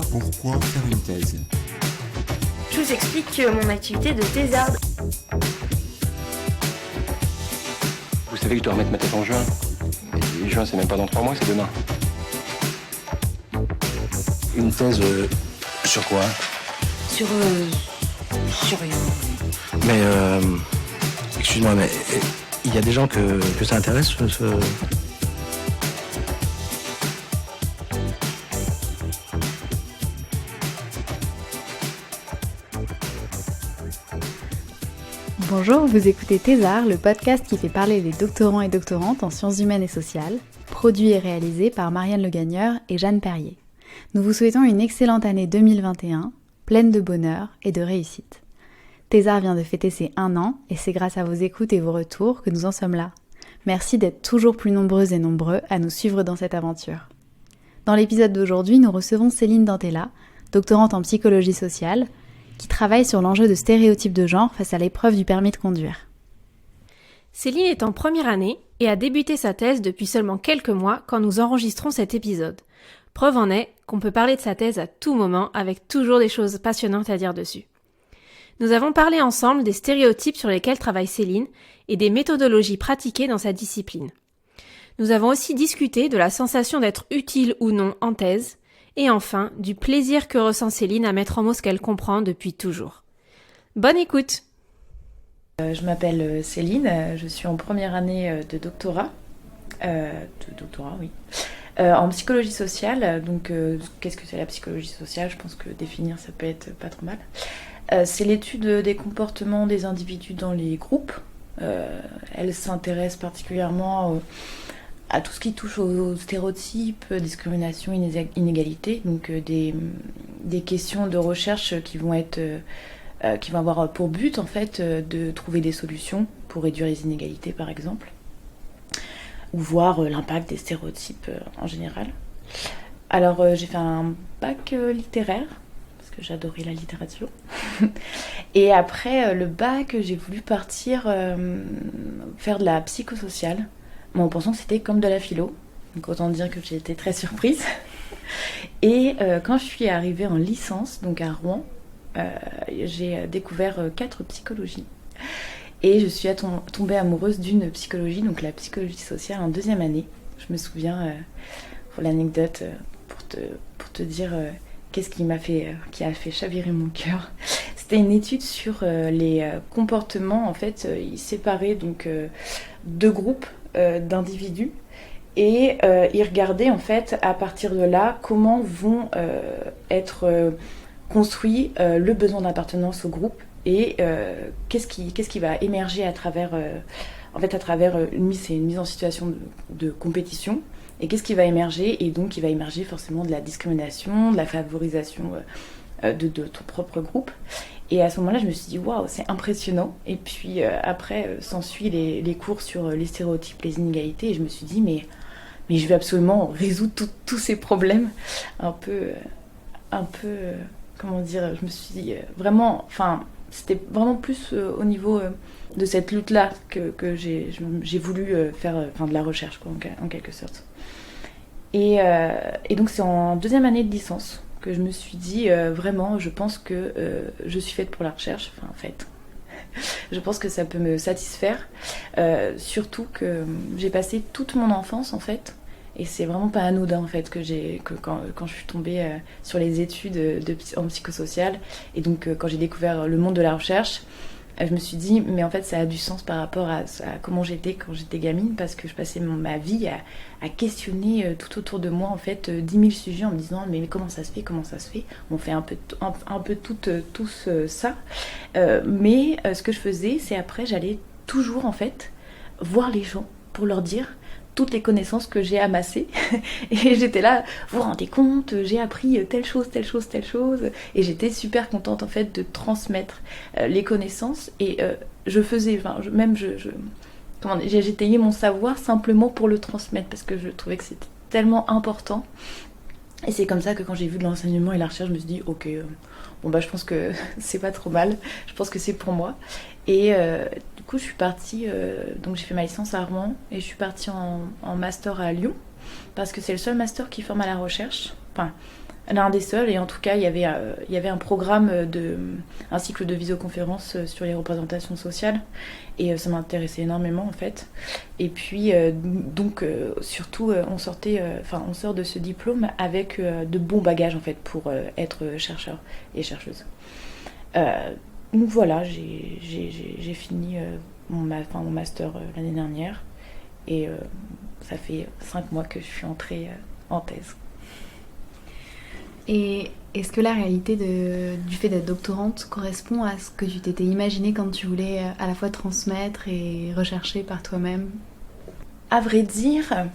Pourquoi faire une thèse? Je vous explique mon activité de thésarde. Vous savez que je dois remettre ma thèse en juin. Et juin, c'est même pas dans 3 mois, c'est demain. Une thèse sur quoi? Sur rien. Mais excuse-moi, mais il y a des gens que ça intéresse ce... Bonjour, vous écoutez Thésard, le podcast qui fait parler les doctorants et doctorantes en sciences humaines et sociales, produit et réalisé par Marianne Le Gagneur et Jeanne Perrier. Nous vous souhaitons une excellente année 2021, pleine de bonheur et de réussite. Thésard vient de fêter ses 1 an et c'est grâce à vos écoutes et vos retours que nous en sommes là. Merci d'être toujours plus nombreuses et nombreux à nous suivre dans cette aventure. Dans l'épisode d'aujourd'hui, nous recevons Céline Dantella, doctorante en psychologie sociale, qui travaille sur l'enjeu de stéréotypes de genre face à l'épreuve du permis de conduire. Céline est en première année et a débuté sa thèse depuis seulement quelques mois quand nous enregistrons cet épisode. Preuve en est qu'on peut parler de sa thèse à tout moment avec toujours des choses passionnantes à dire dessus. Nous avons parlé ensemble des stéréotypes sur lesquels travaille Céline et des méthodologies pratiquées dans sa discipline. Nous avons aussi discuté de la sensation d'être utile ou non en thèse, et enfin, du plaisir que ressent Céline à mettre en mots ce qu'elle comprend depuis toujours. Bonne écoute! Je m'appelle Céline, je suis en première année de doctorat. En psychologie sociale. Donc, qu'est-ce que c'est la psychologie sociale? Je pense que définir, ça peut être pas trop mal. C'est l'étude des comportements des individus dans les groupes. Elle s'intéresse particulièrement à tout ce qui touche aux stéréotypes, discrimination, inégalité, donc des questions de recherche qui vont avoir pour but en fait de trouver des solutions pour réduire les inégalités par exemple, ou voir l'impact des stéréotypes en général. Alors j'ai fait un bac littéraire, parce que j'adorais la littérature, et après le bac j'ai voulu partir faire de la psychosociale, en pensant que c'était comme de la philo, donc autant dire que j'ai été très surprise. Et quand je suis arrivée en licence, donc à Rouen, j'ai découvert 4 psychologies. Et je suis tombée amoureuse d'une psychologie, donc la psychologie sociale en 2e année. Je me souviens, pour l'anecdote, pour te dire qu'est-ce qui a fait chavirer mon cœur. C'était une étude sur les comportements, en fait, ils séparaient donc 2 groupes d'individus et ils regardaient en fait à partir de là comment vont être construits le besoin d'appartenance au groupe et qu'est-ce qui va émerger à travers c'est une mise en situation de compétition, et qu'est-ce qui va émerger, et donc il va émerger forcément de la discrimination, de la favorisation de ton propre groupe. Et à ce moment-là, je me suis dit, waouh, c'est impressionnant. Et puis après, s'ensuit les cours sur les stéréotypes, les inégalités. Et je me suis dit, mais je vais absolument résoudre tous ces problèmes. Un peu, comment dire, je me suis dit, vraiment, enfin, c'était vraiment plus au niveau de cette lutte-là que j'ai voulu faire de la recherche, quoi, en quelque sorte. Et donc, c'est en 2e année de licence que je me suis dit, vraiment, je pense que je suis faite pour la recherche. Enfin, en fait, je pense que ça peut me satisfaire. Surtout que j'ai passé toute mon enfance, en fait, et c'est vraiment pas anodin, en fait, quand je suis tombée sur les études en psychosocial, et donc quand j'ai découvert le monde de la recherche, je me suis dit, mais en fait, ça a du sens par rapport à comment j'étais quand j'étais gamine, parce que je passais ma vie à questionner tout autour de moi, en fait, 10 000 sujets en me disant, mais comment ça se fait? On fait un peu tous ça. Mais ce que je faisais, c'est après, j'allais toujours, en fait, voir les gens pour leur dire toutes les connaissances que j'ai amassées. Et j'étais là, vous vous rendez compte, j'ai appris telle chose. Et j'étais super contente, en fait, de transmettre les connaissances. Et j'étayais mon savoir simplement pour le transmettre, parce que je trouvais que c'était tellement important. Et c'est comme ça que quand j'ai vu de l'enseignement et la recherche, je me suis dit, ok, je pense que c'est pas trop mal, je pense que c'est pour moi. Et du coup, je suis partie, donc j'ai fait ma licence à Rouen, et je suis partie en master à Lyon, parce que c'est le seul master qui forme à la recherche. Enfin, L'un des seuls, et en tout cas, il y avait un programme, un cycle de visioconférence sur les représentations sociales, et ça m'intéressait énormément en fait. Et puis, surtout, on sort de ce diplôme avec de bons bagages en fait pour être chercheur et chercheuse. Donc voilà, j'ai fini mon master l'année dernière, et ça fait 5 mois que je suis entrée en thèse. Et est-ce que la réalité du fait d'être doctorante correspond à ce que tu t'étais imaginé quand tu voulais à la fois transmettre et rechercher par toi-même ? À vrai dire,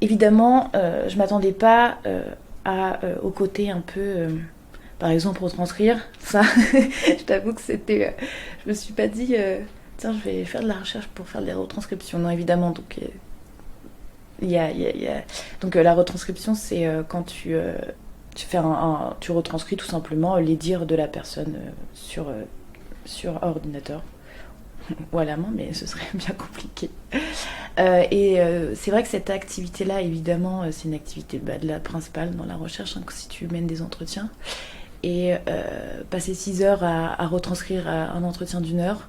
évidemment, je m'attendais pas au côté un peu, par exemple, retranscrire. Ça, je t'avoue que c'était... je me suis pas dit, tiens, je vais faire de la recherche pour faire des retranscriptions. Non, évidemment, donc... Donc la retranscription, c'est quand tu retranscris tout simplement les dires de la personne sur ordinateur ou à la main, mais ce serait bien compliqué. C'est vrai que cette activité-là, évidemment, c'est une activité de la principale dans la recherche, si tu mènes des entretiens. Et passer 6 heures à retranscrire un entretien d'1 heure,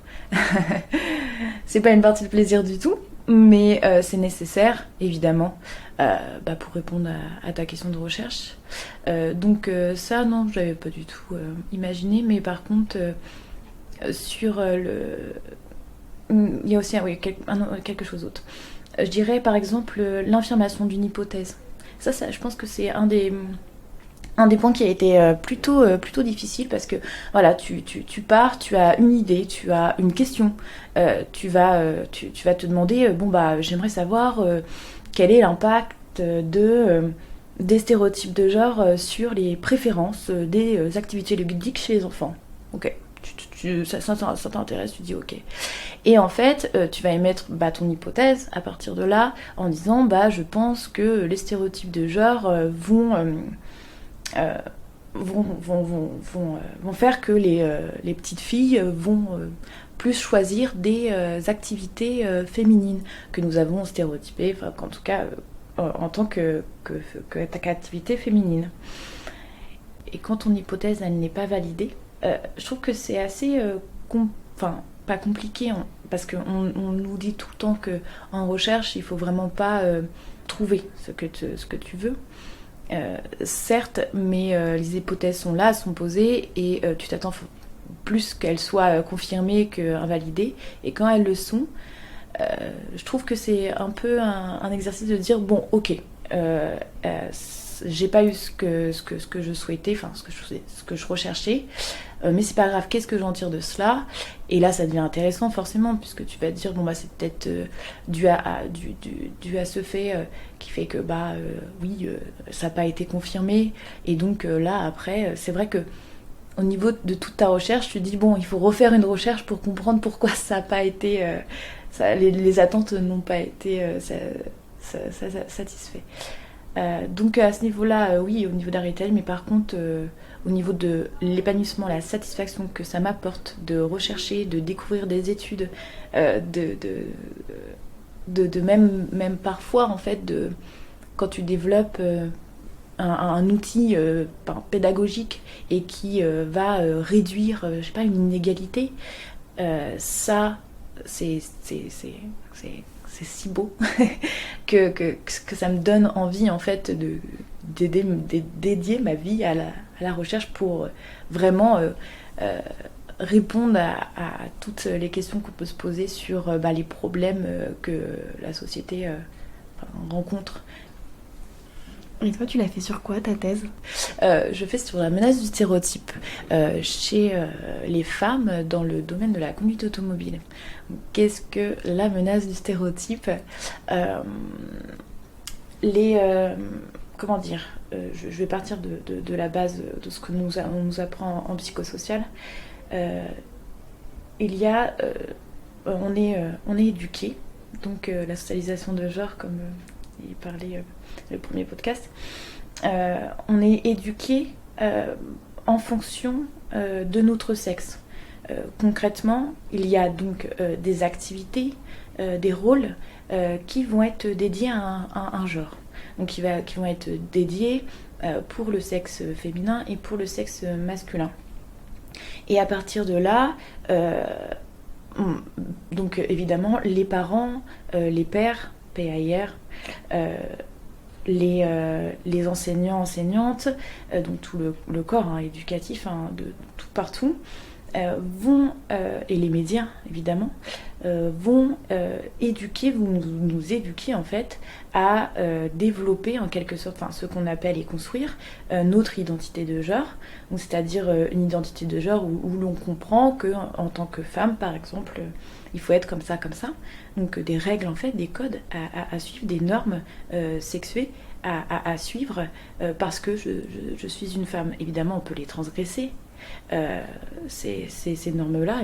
c'est pas une partie de plaisir du tout. Mais c'est nécessaire, évidemment, pour répondre à ta question de recherche. Donc ça, non, je l'avais pas du tout imaginé. Mais par contre, il y a aussi quelque chose d'autre. Je dirais, par exemple, l'infirmation d'une hypothèse. Ça, je pense que c'est un des points qui a été plutôt difficile, parce que voilà, tu pars, tu as une idée, tu as une question, tu vas te demander j'aimerais savoir quel est l'impact des stéréotypes de genre sur les préférences des activités ludiques chez les enfants. Ok, ça t'intéresse, tu dis ok. Et en fait, tu vas émettre ton hypothèse à partir de là en disant je pense que les stéréotypes de genre vont faire que les petites filles vont plus choisir des activités féminines que nous avons stéréotypées, en tout cas en tant que activité féminine. Et quand ton hypothèse elle n'est pas validée, je trouve que c'est assez pas compliqué, parce qu'on nous dit tout le temps qu'en recherche il faut vraiment pas trouver ce que tu veux. Certes, mais les hypothèses sont là, sont posées, et tu t'attends plus qu'elles soient confirmées qu'invalidées. Et quand elles le sont, je trouve que c'est un peu un exercice de dire ok, j'ai pas eu ce que je souhaitais, ce que je recherchais, mais c'est pas grave, qu'est-ce que j'en tire de cela? Et là ça devient intéressant forcément, puisque tu vas te dire c'est peut-être dû à ce fait qui fait que ça n'a pas été confirmé, et donc là après c'est vrai que au niveau de toute ta recherche, tu te dis il faut refaire une recherche pour comprendre pourquoi ça n'a pas été les attentes n'ont pas été satisfaites. Donc à ce niveau-là, oui, au niveau de la retail, mais par contre, au niveau de l'épanouissement, la satisfaction que ça m'apporte de rechercher, de découvrir des études, de même parfois, en fait, quand tu développes un outil pédagogique et qui va réduire, une inégalité, ça, c'est si beau que ça me donne envie en fait de dédier ma vie à la recherche pour vraiment répondre à toutes les questions qu'on peut se poser sur les problèmes que la société rencontre. Et toi, tu l'as fait sur quoi, ta thèse ? Je fais sur la menace du stéréotype chez les femmes dans le domaine de la conduite automobile. Qu'est-ce que la menace du stéréotype ? Comment dire ? Je vais partir de la base de ce que on nous apprend en psychosocial. On est éduqué, donc la socialisation de genre, comme il parlait le premier podcast, on est éduqué en fonction de notre sexe. Concrètement, il y a donc des activités, des rôles qui vont être dédiés à un genre. Donc qui vont être dédiés pour le sexe féminin et pour le sexe masculin. Et à partir de là, donc évidemment, les parents, les pères, PAIR, les enseignants, enseignantes, donc tout le corps éducatif de tout partout, vont, et les médias évidemment, vont nous éduquer en fait à développer en quelque sorte ce qu'on appelle et construire notre identité de genre, donc c'est-à-dire une identité de genre où l'on comprend que en tant que femme par exemple il faut être comme ça, donc des règles en fait, des codes à suivre, des normes sexuées à suivre parce que je suis une femme. Évidemment on peut les transgresser, ces normes-là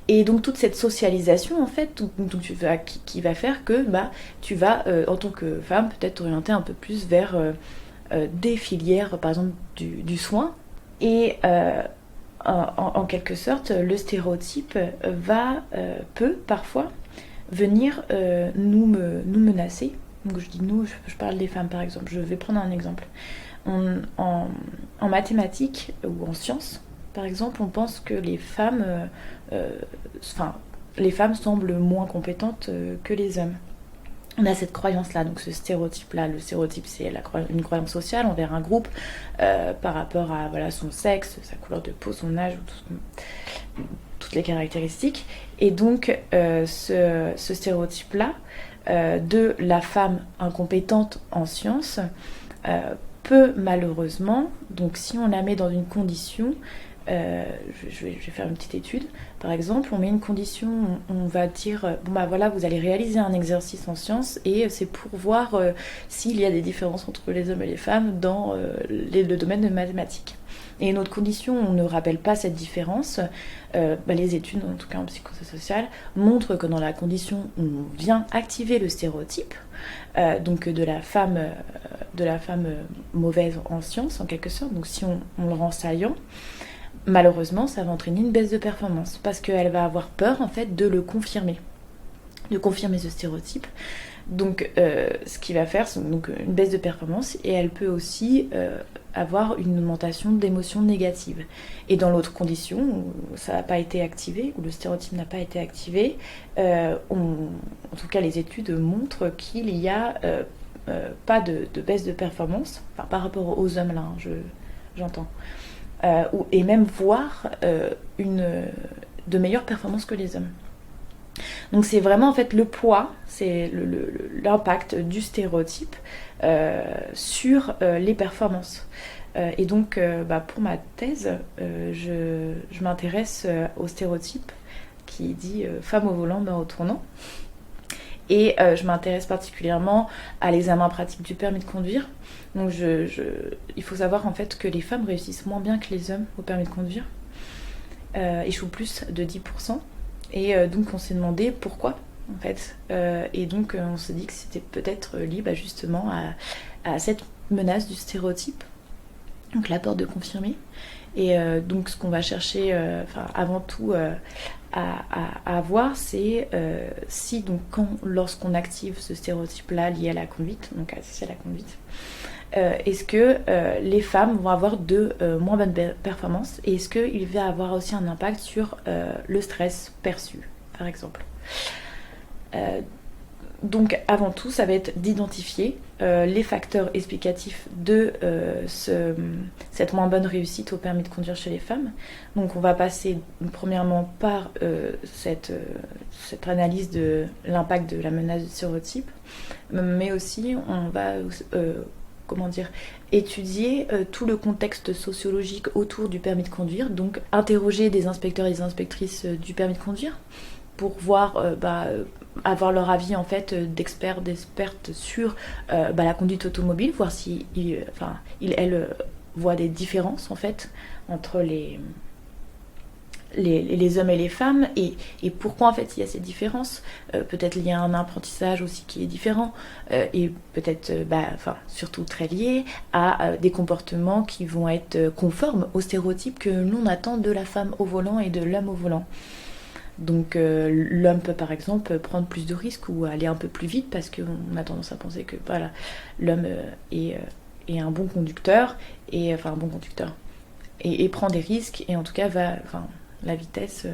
et donc toute cette socialisation en fait qui va faire que tu vas en tant que femme peut-être t'orienter un peu plus vers des filières par exemple du soin et en quelque sorte le stéréotype peut parfois venir nous menacer. Donc je dis nous, je parle des femmes par exemple, je vais prendre un exemple. En mathématiques ou en sciences, par exemple, on pense que les femmes semblent moins compétentes que les hommes. On a cette croyance-là, donc ce stéréotype-là. Le stéréotype, c'est une croyance sociale envers un groupe par rapport à son sexe, sa couleur de peau, son âge, toutes les caractéristiques. Et donc, ce stéréotype-là de la femme incompétente en sciences peut malheureusement, donc si on la met dans une condition, je vais faire une petite étude, par exemple, on met une condition, on va dire, vous allez réaliser un exercice en sciences et c'est pour voir s'il y a des différences entre les hommes et les femmes dans le domaine de mathématiques. Et une autre condition, on ne rappelle pas cette différence. Les études, en tout cas en psychosocial, montrent que dans la condition où on vient activer le stéréotype, donc de la femme mauvaise en sciences, en quelque sorte, donc si on le rend saillant, malheureusement, ça va entraîner une baisse de performance, parce qu'elle va avoir peur, en fait, de le confirmer, de confirmer ce stéréotype. Donc, ce qui va faire, c'est donc une baisse de performance, et elle peut aussi avoir une augmentation d'émotions négatives. Et dans l'autre condition, où ça n'a pas été activé, où le stéréotype n'a pas été activé, en tout cas les études montrent qu'il y a pas de baisse de performance, par rapport aux hommes là, j'entends, et même voire de meilleures performances que les hommes. Donc c'est vraiment en fait le poids, c'est l'impact du stéréotype sur les performances. Et donc pour ma thèse, je m'intéresse au stéréotype qui dit femme au volant, main au tournant. Et je m'intéresse particulièrement à l'examen pratique du permis de conduire. Donc il faut savoir en fait que les femmes réussissent moins bien que les hommes au permis de conduire. Échouent plus de 10%. Et donc on s'est demandé pourquoi en fait. Et donc on s'est dit que c'était peut-être lié justement à cette menace du stéréotype. Donc la peur de confirmer. Et donc ce qu'on va chercher avant tout à voir, c'est si donc lorsqu'on active ce stéréotype-là lié à la conduite, donc associé à la conduite, est-ce que les femmes vont avoir de moins bonnes performances et est-ce qu'il va avoir aussi un impact sur le stress perçu, par exemple. Donc avant tout, ça va être d'identifier les facteurs explicatifs de cette moins bonne réussite au permis de conduire chez les femmes. Donc on va passer premièrement par cette analyse de l'impact de la menace du stéréotype, mais aussi on va étudier tout le contexte sociologique autour du permis de conduire, donc interroger des inspecteurs et des inspectrices du permis de conduire pour voir avoir leur avis en fait d'experts, d'expertes sur la conduite automobile, voir si elles voient des différences en fait entre les hommes et les femmes et pourquoi en fait il y a ces différences, peut-être lié à un apprentissage aussi qui est différent et peut-être surtout très lié à des comportements qui vont être conformes aux stéréotypes que l'on attend de la femme au volant et de l'homme au volant. Donc l'homme peut par exemple prendre plus de risques ou aller un peu plus vite parce qu'on a tendance à penser que l'homme est est un bon conducteur, et prend des risques, et en tout cas la vitesse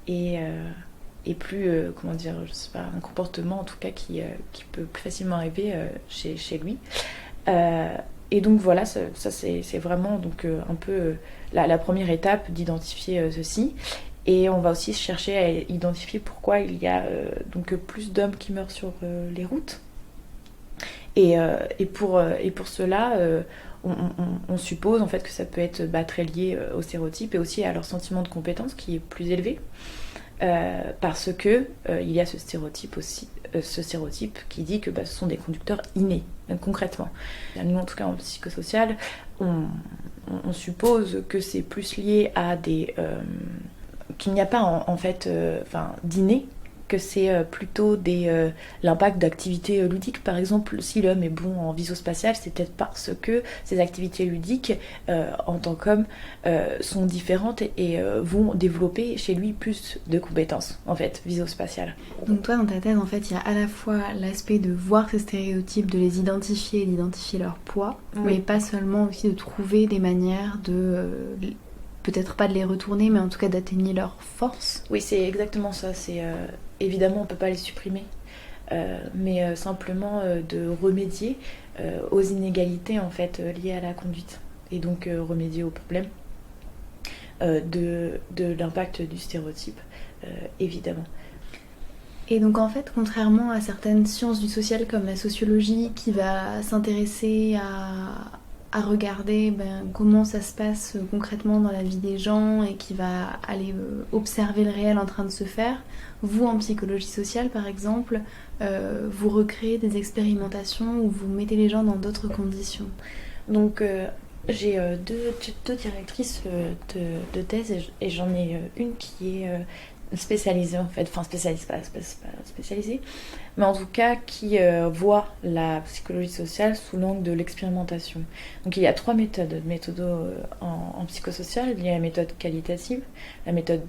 est plus, je sais pas, un comportement en tout cas qui peut plus facilement arriver chez lui. Et donc voilà, ça c'est vraiment donc, un peu la première étape d'identifier ceci. Et on va aussi chercher à identifier pourquoi il y a donc plus d'hommes qui meurent sur les routes. Et pour cela, on suppose en fait que ça peut être très lié aux stéréotypes et aussi à leur sentiment de compétence qui est plus élevé. Parce que il y a ce stéréotype qui dit que ce sont des conducteurs innés, concrètement. Nous, en tout cas en psychosocial, on suppose que c'est plus lié à qu'il n'y a pas en fait d'inné, que c'est plutôt l'impact d'activités ludiques. Par exemple, si l'homme est bon en visio-spatial, c'est peut-être parce que ces activités ludiques, en tant qu'homme, sont différentes et vont développer chez lui plus de compétences, en fait, visio-spatiales. Donc toi, dans ta thèse, en fait, il y a à la fois l'aspect de voir ces stéréotypes, de les identifier et d'identifier leur poids, mais pas seulement aussi de trouver des manières de... peut-être pas de les retourner, mais en tout cas d'atténuer leur force. Oui, c'est exactement ça. C'est évidemment, on peut pas les supprimer, mais simplement de remédier aux inégalités en fait liées à la conduite, et donc remédier aux problèmes de l'impact du stéréotype, évidemment. Et donc en fait, contrairement à certaines sciences du social comme la sociologie qui va s'intéresser à regarder comment ça se passe concrètement dans la vie des gens et qui va aller observer le réel en train de se faire, vous en psychologie sociale par exemple, vous recréez des expérimentations où vous mettez les gens dans d'autres conditions. Donc j'ai deux directrices de thèse et j'en ai une qui est spécialisée en fait, enfin spécialisée, pas spécialisée, mais en tout cas qui voit la psychologie sociale sous l'angle de l'expérimentation. Donc il y a 3 méthodes en psychosocial. Il y a la méthode qualitative, la méthode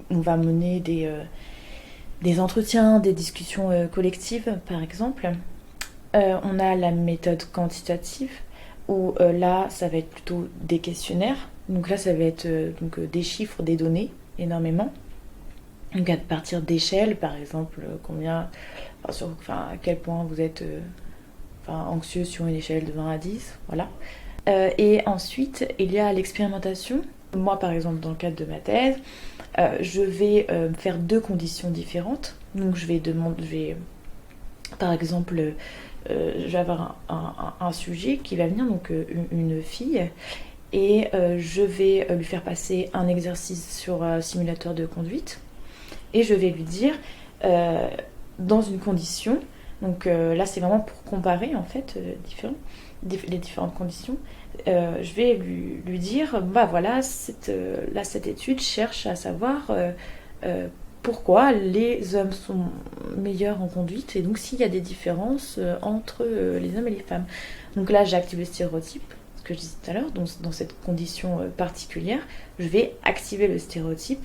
où on va mener des entretiens, des discussions collectives par exemple. On a la méthode quantitative où là ça va être plutôt des questionnaires. Donc là ça va être des chiffres, des données, énormément. Donc à partir d'échelles, par exemple, à quel point vous êtes anxieux sur une échelle de 20 à 10, voilà. Et ensuite, il y a l'expérimentation. Moi, par exemple, dans le cadre de ma thèse, je vais faire 2 conditions différentes. Donc je vais par exemple, je vais avoir un sujet qui va venir, donc une fille, et je vais lui faire passer un exercice sur un simulateur de conduite. Et je vais lui dire, dans une condition, donc là c'est vraiment pour comparer en fait les différentes conditions, je vais lui dire, voilà, cette étude cherche à savoir pourquoi les hommes sont meilleurs en conduite, et donc s'il y a des différences entre les hommes et les femmes. Donc là j'active le stéréotype, ce que je disais tout à l'heure, donc dans cette condition particulière, je vais activer le stéréotype.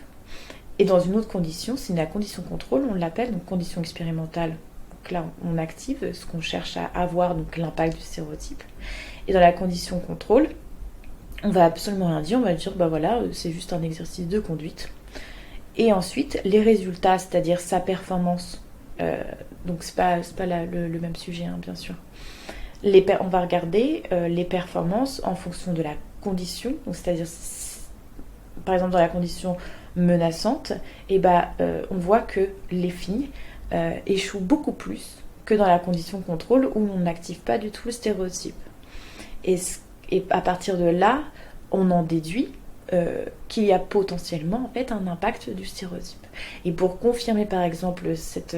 Et dans une autre condition, c'est la condition contrôle, on l'appelle donc condition expérimentale. Donc là, on active ce qu'on cherche à avoir, donc l'impact du stéréotype. Et dans la condition contrôle, on va absolument rien dire, on va dire, voilà, c'est juste un exercice de conduite. Et ensuite, les résultats, c'est-à-dire sa performance, donc c'est pas le même sujet, hein, bien sûr. On va regarder les performances en fonction de la condition, donc c'est-à-dire, par exemple, dans la condition menaçante, on voit que les filles échouent beaucoup plus que dans la condition contrôle où on n'active pas du tout le stéréotype. Et à partir de là, on en déduit qu'il y a potentiellement en fait un impact du stéréotype. Et pour confirmer par exemple cet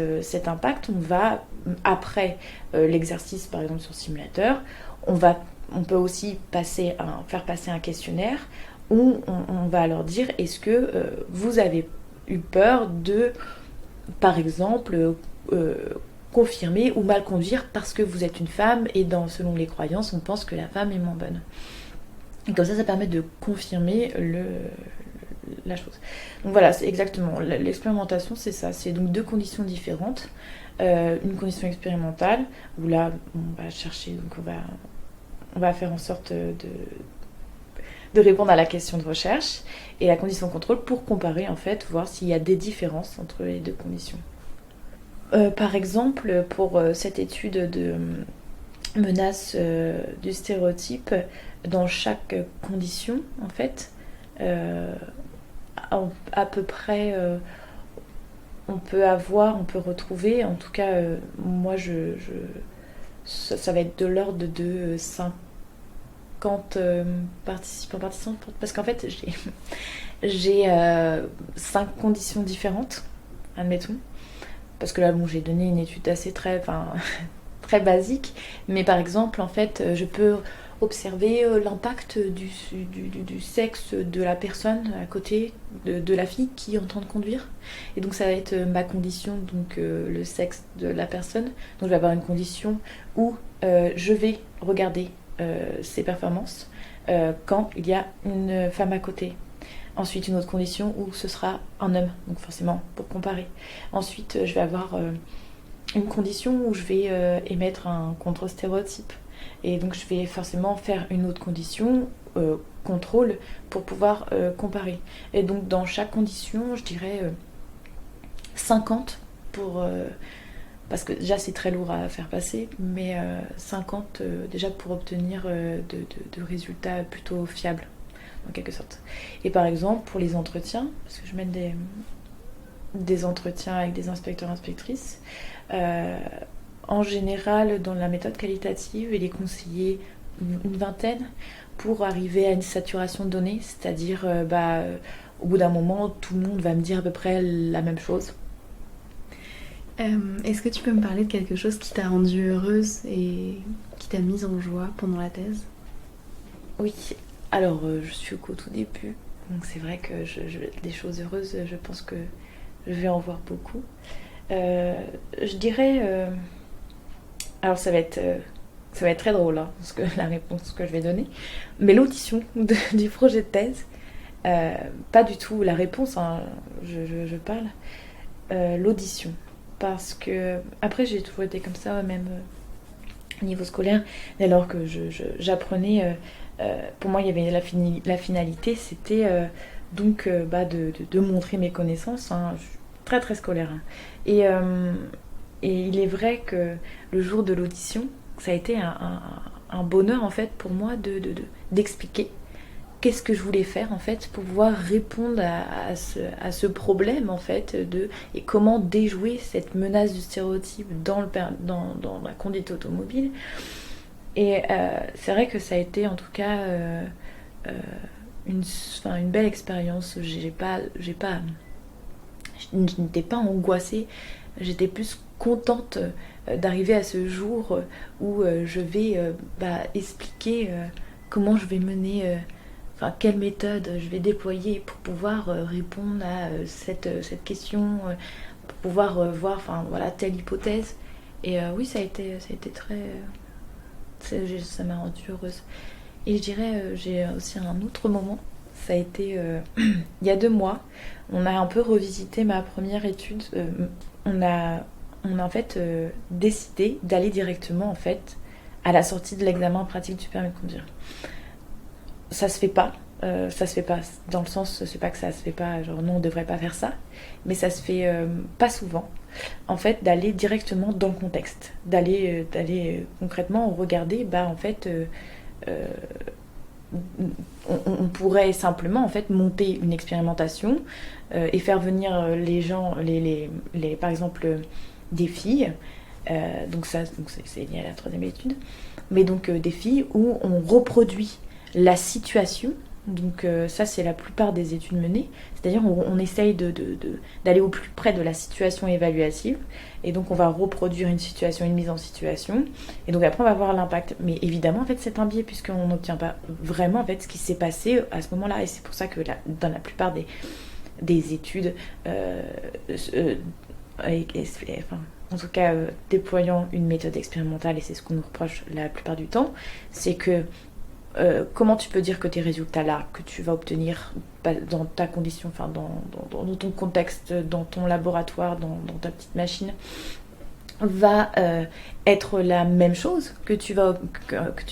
impact, on va, après l'exercice par exemple sur simulateur, on peut aussi faire passer un questionnaire où on va leur dire, est-ce que vous avez eu peur de, par exemple, confirmer ou mal conduire parce que vous êtes une femme et selon les croyances, on pense que la femme est moins bonne. Et comme ça permet de confirmer la chose. Donc voilà, c'est exactement. L'expérimentation, c'est ça. C'est donc 2 conditions différentes. Une condition expérimentale, où là, on va chercher, donc on va faire en sorte de répondre à la question de recherche, et la condition de contrôle pour comparer, en fait, voir s'il y a des différences entre les 2 conditions. Par exemple, pour cette étude de menace du stéréotype, dans chaque condition, en fait, à peu près, on peut retrouver, en tout cas, moi, ça va être de l'ordre de 50 participants, parce qu'en fait, j'ai 5 conditions différentes, admettons. Parce que là, bon, j'ai donné une étude très basique, mais par exemple, en fait, je peux observer l'impact du sexe de la personne à côté de la fille qui est en train de conduire. Et donc ça va être ma condition, donc le sexe de la personne. Donc je vais avoir une condition où je vais regarder ses performances quand il y a une femme à côté. Ensuite, une autre condition où ce sera un homme, donc forcément pour comparer. Ensuite, je vais avoir une condition où je vais émettre un contre-stéréotype. Et donc, je vais forcément faire une autre condition, contrôle, pour pouvoir comparer. Et donc, dans chaque condition, je dirais 50 parce que déjà, c'est très lourd à faire passer, mais 50 déjà pour obtenir de résultats plutôt fiables, en quelque sorte. Et par exemple, pour les entretiens, parce que je mène des entretiens avec des inspecteurs, inspectrices, en général, dans la méthode qualitative, il est conseillé une vingtaine pour arriver à une saturation de données, c'est-à-dire au bout d'un moment, tout le monde va me dire à peu près la même chose. Est-ce que tu peux me parler de quelque chose qui t'a rendue heureuse et qui t'a mise en joie pendant la thèse ? Oui, alors je suis au tout début, donc c'est vrai que des choses heureuses, je pense que je vais en voir beaucoup. Je dirais... alors ça va être très drôle, hein, parce que la réponse que je vais donner, mais l'audition du projet de thèse, pas du tout la réponse, hein, je parle, l'audition. Parce que, après j'ai toujours été comme ça, même au niveau scolaire, dès lors que j'apprenais, pour moi il y avait la finalité, c'était donc de montrer mes connaissances, hein, je suis très très scolaire. Hein. Et il est vrai que le jour de l'audition, ça a été un bonheur en fait pour moi d'expliquer qu'est-ce que je voulais faire en fait pour pouvoir répondre à ce problème en fait et comment déjouer cette menace du stéréotype dans la conduite automobile. Et c'est vrai que ça a été en tout cas une belle expérience. Je n'étais pas angoissée, j'étais plus contente d'arriver à ce jour où je vais expliquer comment je vais mener, quelle méthode je vais déployer pour pouvoir répondre à cette question, pour pouvoir voir telle hypothèse. Et oui, ça a été très... ça m'a rendue heureuse. Et je dirais, j'ai aussi un autre moment, ça a été il y a 2 mois, on a un peu revisité ma première étude, on a en fait décidé d'aller directement en fait à la sortie de l'examen pratique du permis de conduire. Ça se fait pas dans le sens, c'est pas que ça se fait pas, genre non on devrait pas faire ça, mais ça se fait pas souvent en fait, d'aller directement dans le contexte, d'aller concrètement regarder en fait on pourrait simplement en fait monter une expérimentation et faire venir les gens, par exemple des filles, donc c'est lié à la 3e étude, mais donc des filles où on reproduit la situation. Donc ça c'est la plupart des études menées, c'est-à-dire on essaye d'aller au plus près de la situation évaluative, et donc on va reproduire une mise en situation, et donc après on va voir l'impact. Mais évidemment en fait c'est un biais puisqu'on n'obtient pas vraiment en fait ce qui s'est passé à ce moment-là, et c'est pour ça que dans la plupart des études, en tout cas déployant une méthode expérimentale, et c'est ce qu'on nous reproche la plupart du temps, c'est que comment tu peux dire que tes résultats là, que tu vas obtenir dans ta condition, enfin dans ton contexte, dans ton laboratoire, dans ta petite machine, va être la même chose que tu vas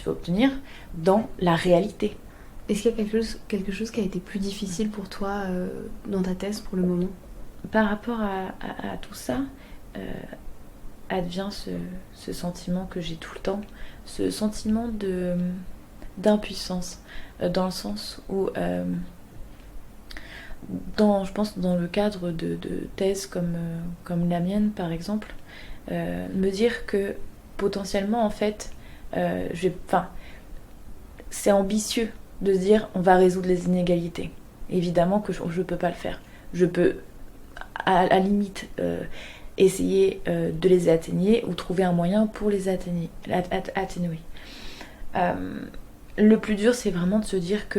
obtenir dans la réalité. Est-ce qu'il y a quelque chose qui a été plus difficile pour toi dans ta thèse pour le moment? Par rapport à tout ça, advient ce sentiment que j'ai tout le temps, ce sentiment d'impuissance, dans le sens où, je pense dans le cadre de thèses comme la mienne par exemple, me dire que potentiellement en fait, c'est ambitieux de se dire on va résoudre les inégalités. Évidemment que je ne peux pas le faire. Je peux à la limite essayer de les atténuer ou trouver un moyen pour les atténuer. Le plus dur, c'est vraiment de se dire que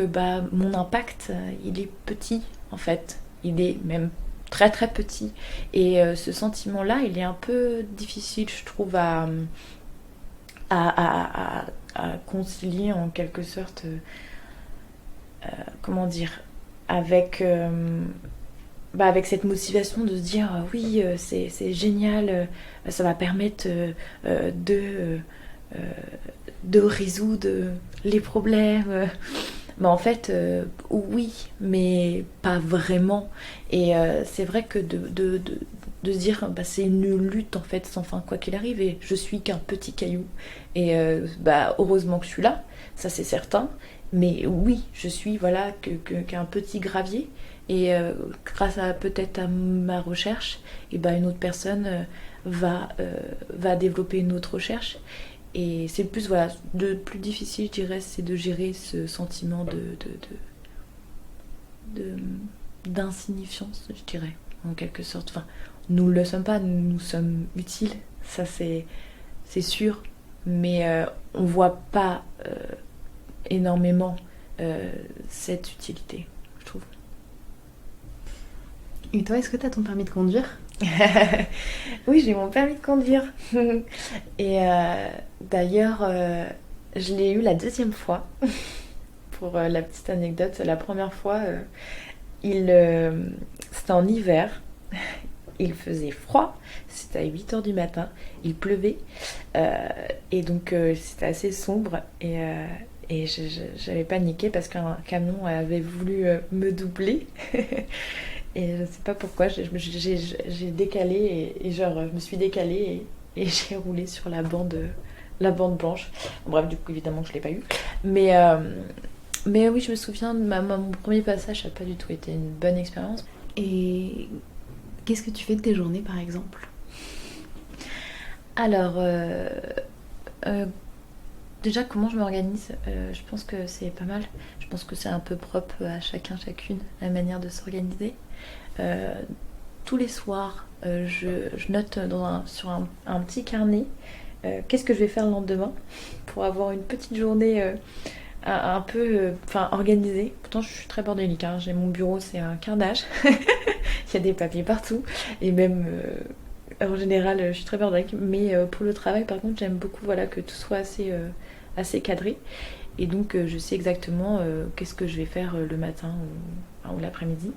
mon impact, il est petit en fait. Il est même très très petit. Et ce sentiment-là, il est un peu difficile, je trouve, à concilier en quelque sorte, avec cette motivation de se dire oui, c'est génial, ça va permettre de résoudre les problèmes. Mais en fait, oui, mais pas vraiment. Et c'est vrai que de se dire c'est une lutte en fait sans fin quoi qu'il arrive, et je suis qu'un petit caillou. Et heureusement que je suis là, ça c'est certain. Mais oui, je suis qu'un petit gravier. Et grâce peut-être à ma recherche, une autre personne va développer une autre recherche. Et c'est plus, le plus difficile, je dirais, c'est de gérer ce sentiment d'insignifiance, je dirais, en quelque sorte. Enfin, nous ne le sommes pas, nous sommes utiles, ça c'est sûr, mais on ne voit pas énormément cette utilité, je trouve. Et toi, est-ce que tu as ton permis de conduire? Oui, j'ai mon permis de conduire. Et d'ailleurs, je l'ai eu la deuxième fois. Pour la petite anecdote, la première fois, c'était en hiver. Il faisait froid, c'était à 8h du matin, il pleuvait. Et donc, c'était assez sombre. Et j'avais paniqué parce qu'un camion avait voulu me doubler. Et je ne sais pas pourquoi, j'ai décalé et je me suis décalée et j'ai roulé sur la bande blanche. Bref, du coup, évidemment que je ne l'ai pas eu. Mais oui, je me souviens, mon premier passage n'a pas du tout été une bonne expérience. Et qu'est-ce que tu fais de tes journées, par exemple? Alors, déjà, comment je m'organise? Je pense que c'est pas mal. Je pense que c'est un peu propre à chacune, la manière de s'organiser. Tous les soirs, je note sur un petit carnet qu'est-ce que je vais faire le lendemain pour avoir une petite journée un peu organisée. Pourtant, je suis très bordélique, hein. J'ai mon bureau, c'est un carnage. Il y a des papiers partout. Et même, en général, je suis très bordélique. Mais pour le travail, par contre, j'aime beaucoup que tout soit assez cadré. Et donc, je sais exactement qu'est-ce que je vais faire le matin ou l'après-midi.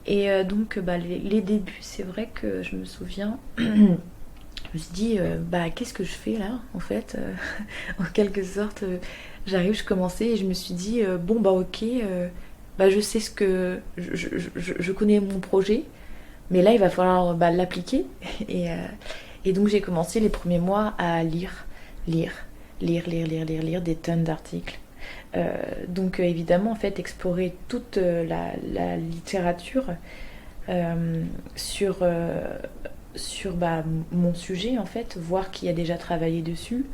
Et donc les débuts, c'est vrai que je me souviens, je me suis dit qu'est-ce que je fais là en fait, en quelque sorte, j'arrive, je commençais et je me suis dit ok, je sais ce que je connais mon projet, mais là il va falloir l'appliquer. Et donc j'ai commencé les premiers mois à lire des tonnes d'articles. Donc évidemment en fait explorer toute la littérature sur mon sujet en fait, voir qui a déjà travaillé dessus,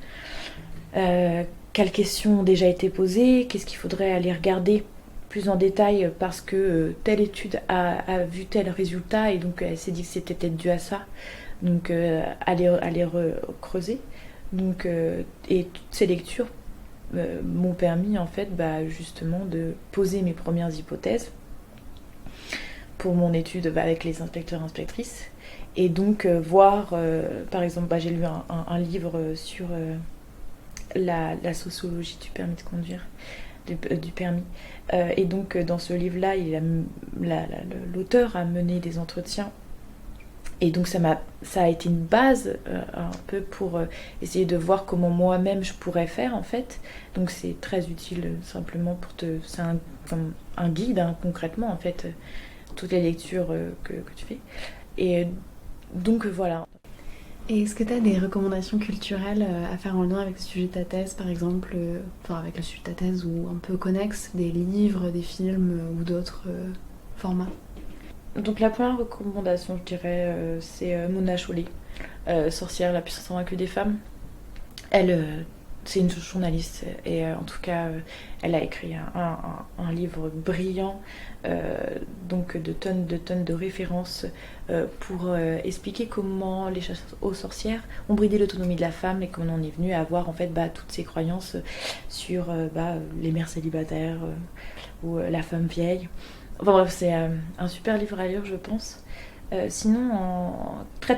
quelles questions ont déjà été posées, qu'est-ce qu'il faudrait aller regarder plus en détail parce que telle étude a vu tel résultat et donc elle s'est dit que c'était peut-être dû à ça, donc aller creuser. Donc et toutes ces lectures m'ont permis en fait justement de poser mes premières hypothèses pour mon étude avec les inspecteurs-inspectrices, et donc voir par exemple j'ai lu un livre sur la sociologie du permis de conduire, du permis. Et donc dans ce livre-là, l'auteur a mené des entretiens. Et donc ça a été une base un peu pour essayer de voir comment moi-même je pourrais faire en fait. Donc c'est très utile simplement c'est comme un guide concrètement en fait, toutes les lectures que tu fais. Et donc voilà. Et est-ce que tu as des recommandations culturelles à faire en lien avec le sujet de ta thèse, par exemple, avec le sujet de ta thèse ou un peu connexes, des livres, des films ou d'autres formats? Donc la première recommandation, je dirais, c'est Mona Chollet, Sorcière, la puissance invaincue des femmes. Elle, c'est une journaliste et en tout cas, elle a écrit un livre brillant, donc de tonnes de références pour expliquer comment les chasses aux sorcières ont bridé l'autonomie de la femme et comment on est venu à avoir en fait toutes ces croyances sur les mères célibataires ou la femme vieille. Enfin bref, c'est un super livre à lire, je pense. Sinon, très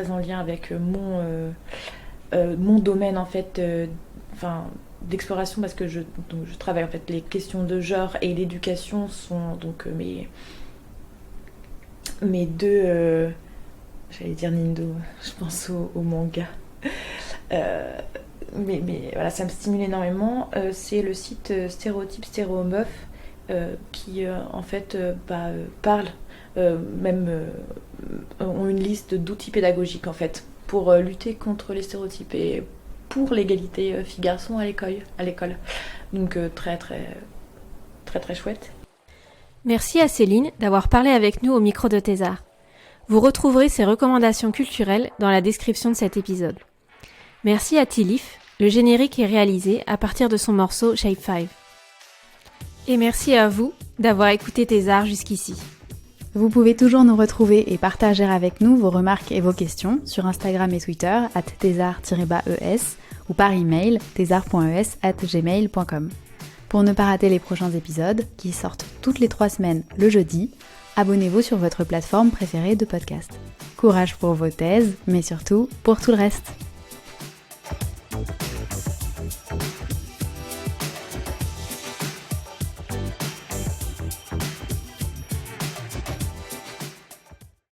en lien avec mon domaine en fait, d'exploration, parce que je travaille en fait les questions de genre et l'éducation sont donc mes deux, j'allais dire Nindo, je pense au manga. Mais voilà, ça me stimule énormément. C'est le site Stéréotype Stéréomeuf. Qui en fait parlent, ont une liste d'outils pédagogiques en fait pour lutter contre les stéréotypes et pour l'égalité filles-garçons à l'école. Donc très chouette. Merci à Céline d'avoir parlé avec nous au micro de Thésard. Vous retrouverez ses recommandations culturelles dans la description de cet épisode. Merci à Tilif, le générique est réalisé à partir de son morceau Shape 5. Et merci à vous d'avoir écouté Thésard jusqu'ici. Vous pouvez toujours nous retrouver et partager avec nous vos remarques et vos questions sur Instagram et Twitter @thésard_es ou par email thésard.es@gmail.com. Pour ne pas rater les prochains épisodes, qui sortent toutes les 3 semaines le jeudi, abonnez-vous sur votre plateforme préférée de podcast. Courage pour vos thèses, mais surtout pour tout le reste.